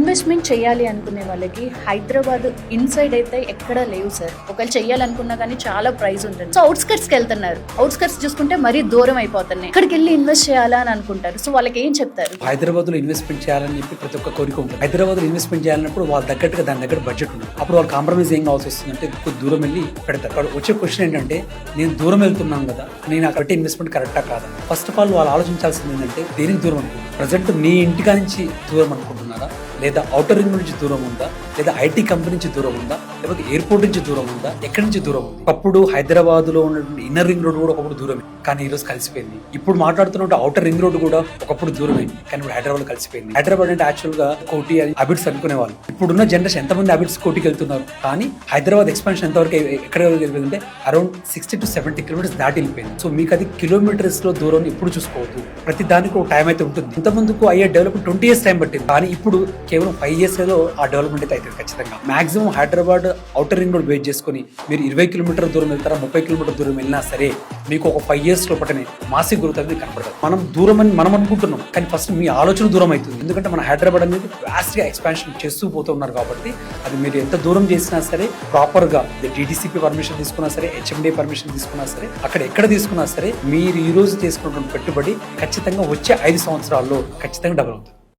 Investment చేయాలి అనుకునే వాళ్ళకి హైదరాబాద్ ఇన్సైడ్ అయితే ఎక్కడా లేవు సార్. ఒకవేళ చేయాలనుకున్నా కానీ చాలా ప్రైస్ ఉంటుంది. సో అవుట్స్కట్స్కి వెళ్తున్నారు. అవుట్స్కట్స్ చూసుకుంటే మరీ దూరం అయిపోతున్నాయి. ఇక్కడికి వెళ్ళి ఇన్వెస్ట్ చేయాలా అని అనుకుంటారు. సో వాళ్ళకి ఏం చెప్తారు? హైదరాబాద్ లో ఇన్వెస్ట్మెంట్ చేయాలని చెప్పి ప్రతి ఒక్క కోరిక ఉంటుంది. హైదరాబాద్ లో ఇన్వెస్ట్మెంట్ చేయాలన్నప్పుడు వాళ్ళ తగ్గట్టుగా దాని దగ్గర బడ్జెట్ ఉంది. అప్పుడు వాళ్ళు కాంప్రమైజ్ ఏం కావాల్సి వస్తుందంటే కొద్ది దూరం వెళ్ళి పెడతారు. అక్కడ వచ్చే క్వశ్చన్ ఏంటంటే, నేను దూరం వెళ్తున్నాను కదా, నేను అక్కడ ఇన్వెస్ట్మెంట్ కరెక్టా కాదా? ఫస్ట్ ఆఫ్ ఆల్ వాళ్ళు ఆలోచించాల్సింది ఏంటంటే, దేనికి దూరం అనుకుంటున్నారు? ప్రజెంట్ మీ ఇంటికా నుంచి దూరం అనుకుంటున్నారా, లేదా అవుటర్ రింగ్ నుంచి దూరం ఉందా, లేదా ఐటీ కంపెనీ నుంచి దూరం ఉందా, లేకపోతే ఎయిర్పోర్ట్ నుంచి దూరం ఉందా, ఎక్కడి నుంచి దూరం ఉంది? ఒకప్పుడు హైదరాబాద్ లో ఉన్నటువంటి ఇన్నర్ రింగ్ రోడ్ కూడా ఒకప్పుడు దూరమే, కానీ ఈ రోజు కలిసిపోయింది. ఇప్పుడు మాట్లాడుతున్నట్టు అవుటర్ రింగ్ రోడ్ కూడా ఒకప్పుడు దూరమే, కానీ ఇప్పుడు హైదరాబాద్ కలిసిపోయింది. హైదరాబాద్ అంటే యాక్చువల్ గా కోటి అబిట్స్ అనుకునేవాళ్ళు. ఇప్పుడున్న జనరేషన్ ఎంతమంది అబిట్స్ కోటికి వెళ్తున్నారు, కానీ హైదరాబాద్ ఎక్స్పాన్షన్ ఎంతవరకు ఎక్కడ వెళ్ళిపోయిందంటే అరౌండ్ 60 to 70 కిలోమీటర్స్ దాటి వెళ్ళిపోయింది. సో మీకు అది కిలోమీటర్స్ లో దూరం ఎప్పుడు చూసుకోవద్దు. ప్రతి దానికి ఒక టైం అయితే ఉంటుంది. ఇంత ముందుకు అయ్యే డెవలప్మెంట్ 20 years టైం పట్టింది, కానీ ఇప్పుడు కేవలం 5 years లో ఆ డెవలప్మెంట్ అయితే అవుతుంది ఖచ్చితంగా. Maximum Hyderabad outer ring road wait చేసుకుని మీరు 20 కిలోమీటర్ దూరం వెళ్తారా, 30 కిలోమీటర్ దూరం వెళ్ళినా సరే మీకు ఒక 5 years లోపటనే మాసిక్ గ్రోత్ అనేది కనపడుతుంది. మనం దూరం అని మనం అనుకుంటున్నాం, కానీ ఫస్ట్ మీ ఆలోచన దూరం అవుతుంది. ఎందుకంటే మన హైదరాబాద్ అనేది వాస్ట్ గా ఎక్స్పాన్షన్ చేస్తూ పోతున్నారు కాబట్టి, అది మీరు ఎంత దూరం చేసినా సరే ప్రాపర్ గా డిటిసిపి పర్మిషన్ తీసుకున్నా సరే, హెచ్ఎండి పర్మిషన్ తీసుకున్నా సరే, అక్కడ ఎక్కడ తీసుకున్నా సరే మీరు ఈ రోజు తీసుకున్నటువంటి పెట్టుబడి ఖచ్చితంగా వచ్చే 5 సంవత్సరాల్లో ఖచ్చితంగా డబుల్ అవుతుంది.